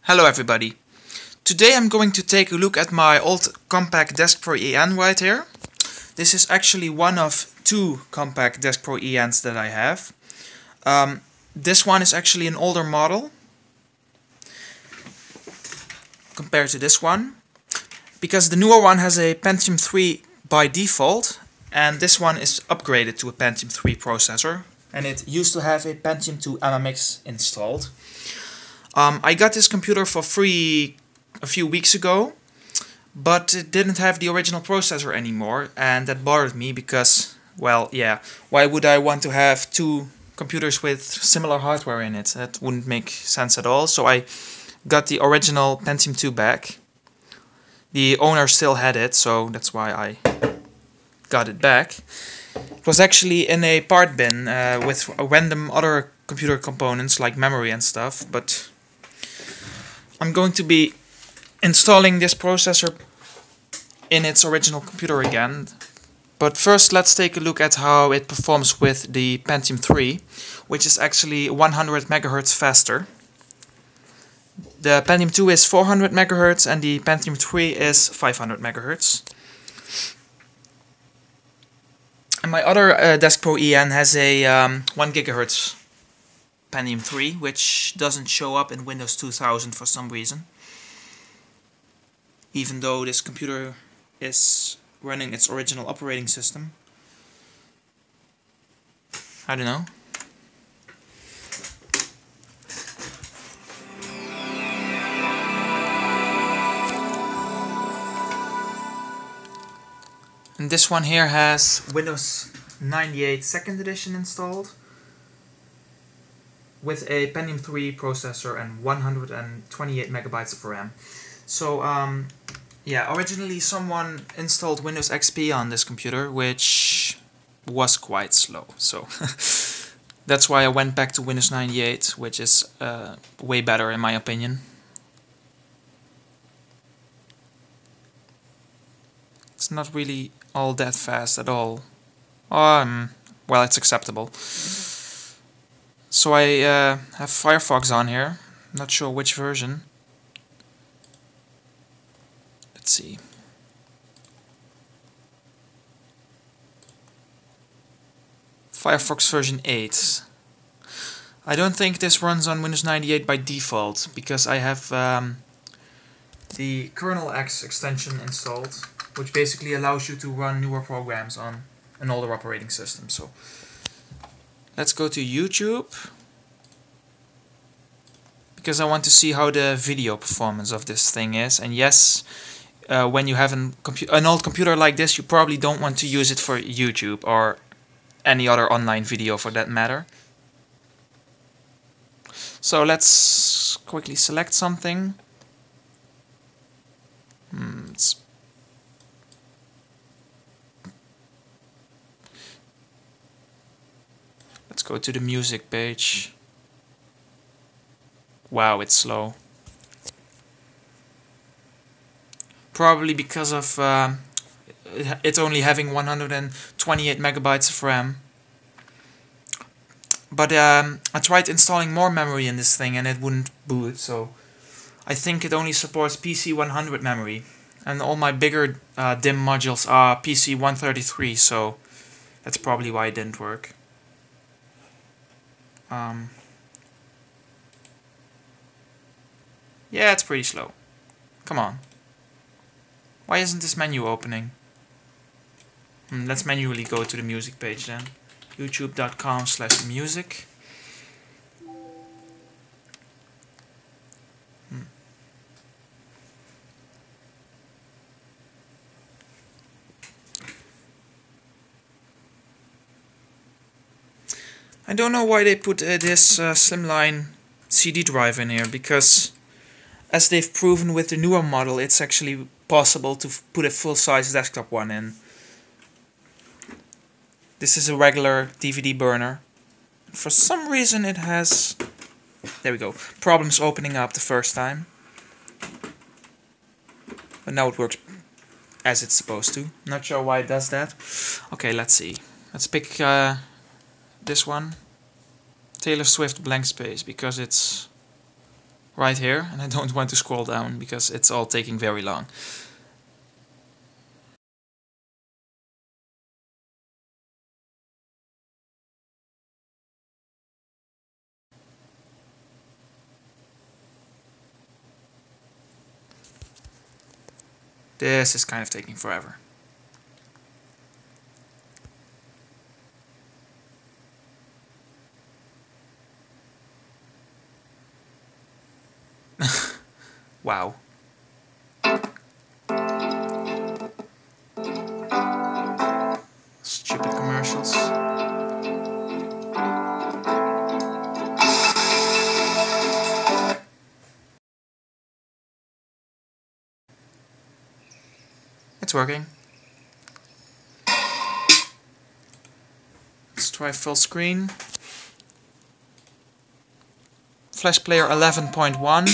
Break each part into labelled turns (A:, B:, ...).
A: Hello everybody. Today I'm going to take a look at my old Compaq Deskpro EN right here. This is actually one of two Compaq Deskpro ENs that I have. This one is actually an older model compared to this one, because the newer one has a Pentium III by default and this one is upgraded to a Pentium III processor, and it used to have a Pentium II MMX installed. I got this computer for free a few weeks ago, but it didn't have the original processor anymore, and that bothered me because, well, yeah, why would I want to have two computers with similar hardware in it? That wouldn't make sense at all, so I got the original Pentium II back. The owner still had it, so that's why I got it back. It was actually in a part bin with random other computer components like memory and stuff, but I'm going to be installing this processor in its original computer again. But first let's take a look at how it performs with the Pentium III, which is actually 100 MHz faster. The Pentium II is 400 MHz and the Pentium III is 500 MHz. And my other Deskpro EN has a 1 GHz Pentium III, which doesn't show up in Windows 2000 for some reason, even though this computer is running its original operating system. I don't know. And this one here has Windows 98 2nd edition installed, with a Pentium III processor and 128 megabytes of RAM. So yeah, originally someone installed Windows XP on this computer, which was quite slow. So that's why I went back to Windows 98, which is way better in my opinion. It's not really all that fast at all. Well, it's acceptable. So I have Firefox on here. I'm not sure which version. Let's see. Firefox version 8. I don't think this runs on Windows 98 by default, because I have the kernel X extension installed, which basically allows you to run newer programs on an older operating system. So let's go to YouTube, because I want to see how the video performance of this thing is. And yes, when you have an old computer like this, you probably don't want to use it for YouTube or any other online video for that matter. So let's quickly select something. Let's go to the music page. Wow, it's slow. Probably because of it only having 128 megabytes of RAM. But I tried installing more memory in this thing and it wouldn't boot, so I think it only supports PC 100 memory. And all my bigger DIMM modules are PC 133, so that's probably why it didn't work. Yeah, it's pretty slow. Come on. Why isn't this menu opening? Let's manually go to the music page then. youtube.com/music. I don't know why they put this slimline CD drive in here, because as they've proven with the newer model, it's actually possible to put a full-size desktop one in. This is a regular DVD burner. For some reason it has, there we go, problems opening up the first time. But now it works as it's supposed to. Not sure why it does that. Okay, let's see. Let's pick this one. Taylor Swift Blank Space, because it's right here, and I don't want to scroll down because it's all taking very long. This is kind of taking forever. Wow. Stupid commercials. It's working. Let's try full screen. Flash player 11.1.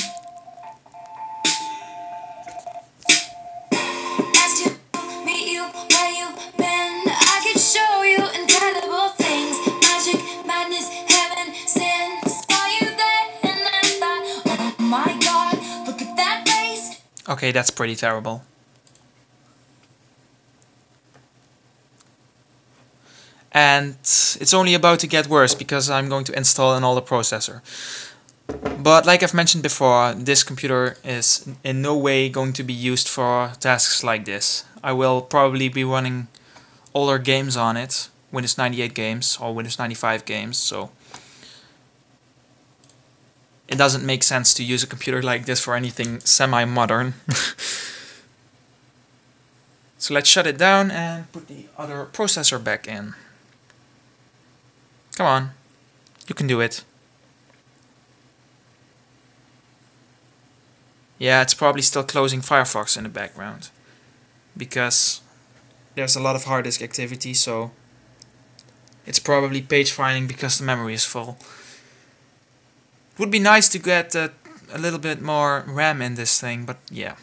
A: Okay, that's pretty terrible. And it's only about to get worse because I'm going to install an older processor. But like I've mentioned before, this computer is in no way going to be used for tasks like this. I will probably be running older games on it, Windows 98 games or Windows 95 games, so it doesn't make sense to use a computer like this for anything semi-modern. So let's shut it down and put the other processor back in. Come on, you can do it. Yeah, it's probably still closing Firefox in the background because there's a lot of hard disk activity, so it's probably page filing because the memory is full. It would be nice to get a little bit more RAM in this thing, but yeah.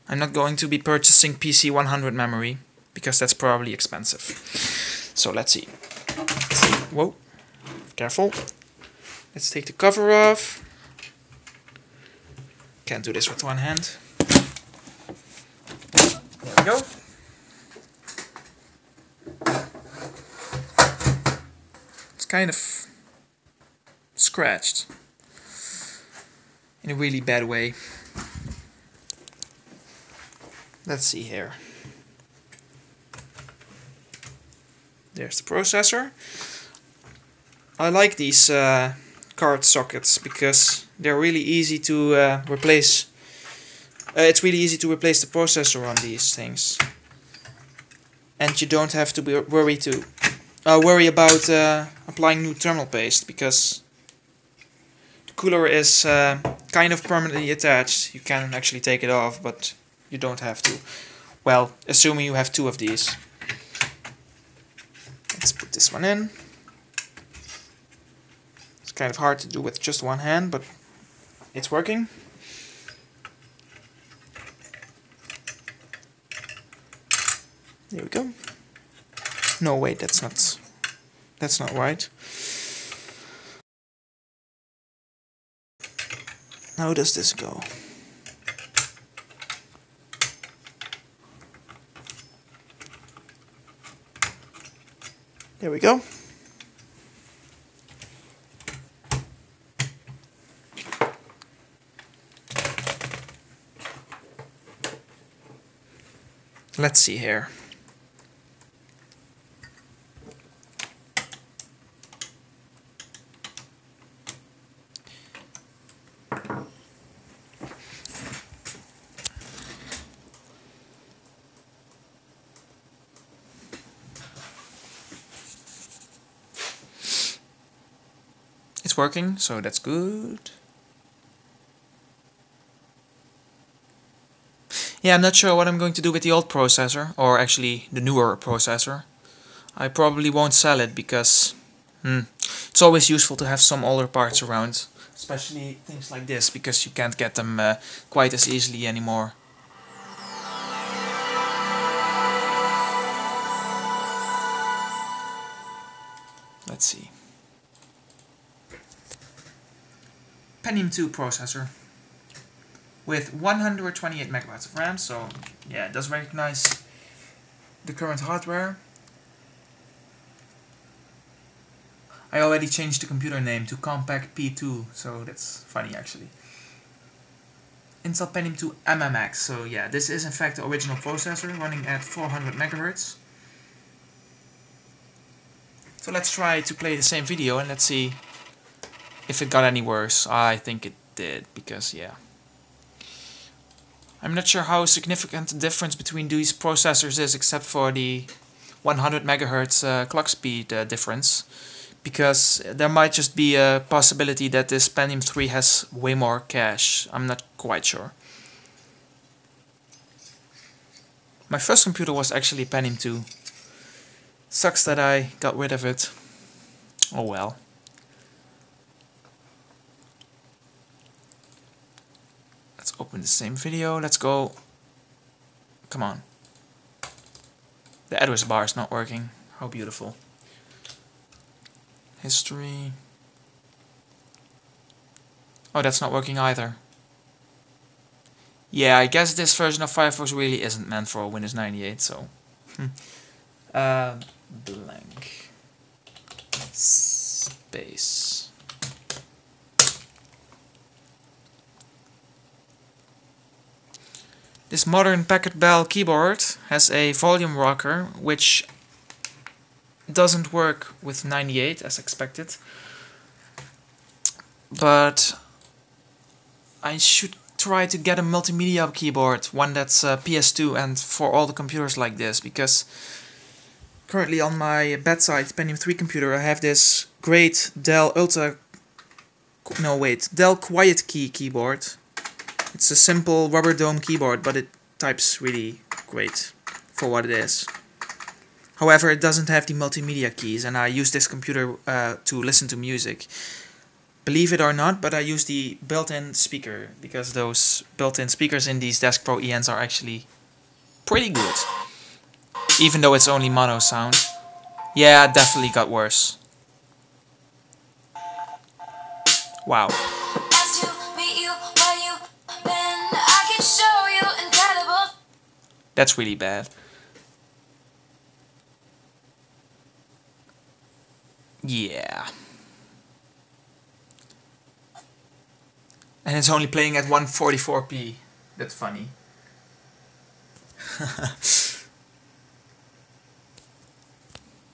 A: I'm not going to be purchasing PC 100 memory because that's probably expensive. So let's see. Whoa, careful. Let's take the cover off. Can't do this with one hand. There we go. It's kind of scratched in a really bad way. Let's see here. There's the processor. I like these card sockets because they're really easy to replace. It's really easy to replace the processor on these things, and you don't have to worry about applying new thermal paste because the cooler is kind of permanently attached. You can actually take it off, but you don't have to. Well, assuming you have two of these. Let's put this one in. It's kind of hard to do with just one hand, but it's working. There we go. No, wait, that's not right. How does this go? There we go. Let's see here. It's working, so that's good. Yeah, I'm not sure what I'm going to do with the old processor, or actually the newer processor. I probably won't sell it because it's always useful to have some older parts around, especially things like this, because you can't get them quite as easily anymore. Let's see. Pentium II processor with 128 megabytes of RAM, so yeah, it does recognize the current hardware. I already changed the computer name to Compaq P2, so that's funny actually. Intel Pentium II MMX, so yeah, this is in fact the original processor running at 400 megahertz. So let's try to play the same video and let's see if it got any worse. I think it did, because yeah. I'm not sure how significant the difference between these processors is, except for the 100 megahertz clock speed difference. Because there might just be a possibility that this Pentium III has way more cache. I'm not quite sure. My first computer was actually Pentium II. Sucks that I got rid of it. Oh well. Let's open the same video. Let's go. Come on. The address bar is not working. How beautiful. History. Oh, that's not working either. Yeah, I guess this version of Firefox really isn't meant for Windows 98, so. Blank. Space. This modern Packard Bell keyboard has a volume rocker, which doesn't work with 98 as expected, but I should try to get a multimedia keyboard, one that's PS2 and for all the computers like this, because currently on my bedside Pentium III computer I have this great Dell Dell Quiet Key keyboard. It's a simple rubber dome keyboard, but it types really great for what it is. However, it doesn't have the multimedia keys, and I use this computer to listen to music. Believe it or not, but I use the built-in speaker, because those built-in speakers in these Deskpro ENs are actually pretty good. Even though it's only mono sound. Yeah, it definitely got worse. Wow. That's really bad. Yeah. And it's only playing at 144p. That's funny.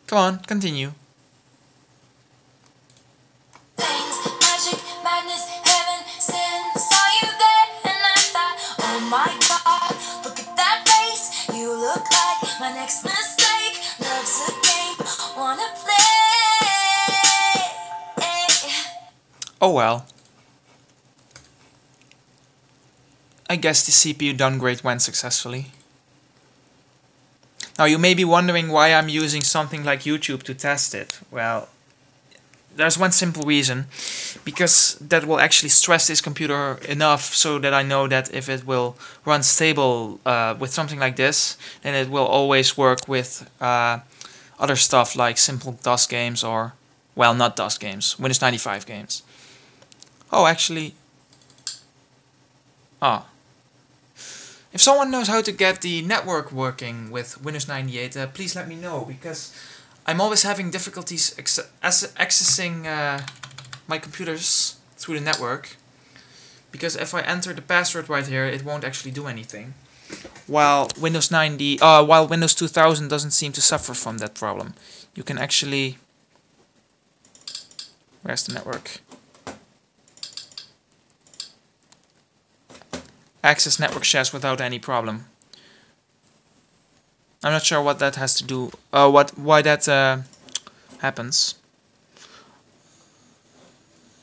A: Come on, continue.
B: Things, magic, madness, heaven, sin, saw you there and I thought, oh my god, look at that face, you look like my next mistake, love's a game, wanna play.
A: Oh well. I guess the CPU downgrade went successfully. Now you may be wondering why I'm using something like YouTube to test it. Well, there's one simple reason. Because that will actually stress this computer enough so that I know that if it will run stable with something like this, then it will always work with other stuff like simple DOS games or, well, not DOS games, Windows 95 games. Oh, actually... Ah. If someone knows how to get the network working with Windows 98, please let me know, because I'm always having difficulties accessing my computers through the network. Because if I enter the password right here, it won't actually do anything. While Windows 2000 doesn't seem to suffer from that problem. You can actually... Where's the network? Access network shares without any problem. I'm not sure what that has to do, why that happens.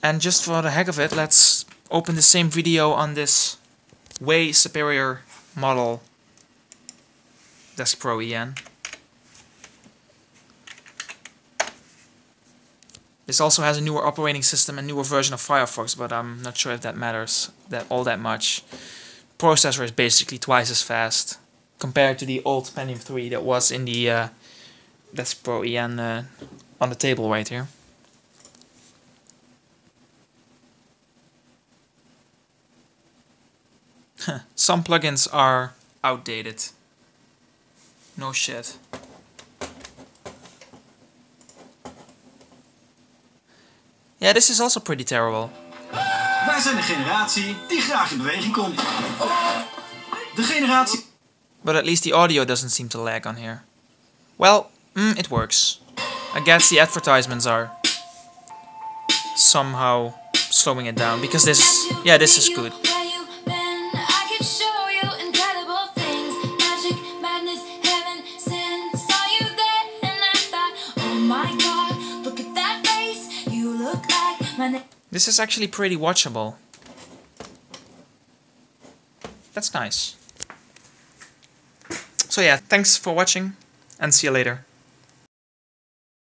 A: And just for the heck of it, let's open the same video on this way superior model Deskpro EN. This also has a newer operating system and newer version of Firefox, but I'm not sure if that matters all that much. Processor is basically twice as fast compared to the old Pentium III that was in the Deskpro EN on the table right here. Some plugins are outdated. No shit. Yeah, this is also pretty terrible.
C: Wij zijn de generatie die graag in beweging komt. De generatie...
A: But at least the audio doesn't seem to lag on here. Well, it works. I guess the advertisements are somehow slowing it down, because this is good. This is actually pretty watchable. That's nice. So yeah, thanks for watching and see you later.